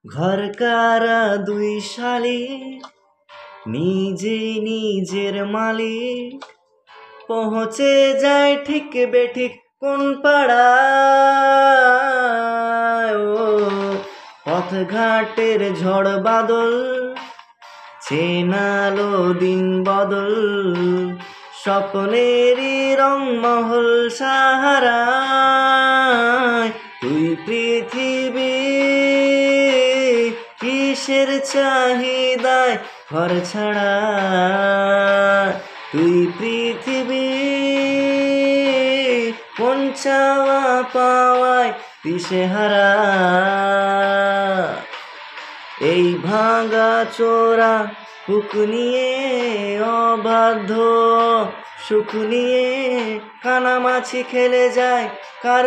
ঘর কারা দুই শালিক, নিজে নিজের মালিক, পৌঁছে যায় ঠিক বেঠিক কোন পাড়ায়। ও পথঘাটের ঝড় বাদল, চেনালো দিন বদল, স্বপ্নেরই রংমহল সাহারায়। তুই পৃথিবী কিসের চাহিদায় ঘর ছাড়া, তুই পৃথিবী কোন চাওয়া পাওয়ায় দিশেহারা। এই ভাঙা চোরা বুক নিয়ে অবাধ্য সুখ নিয়ে কানামাছি খেলে যায় কার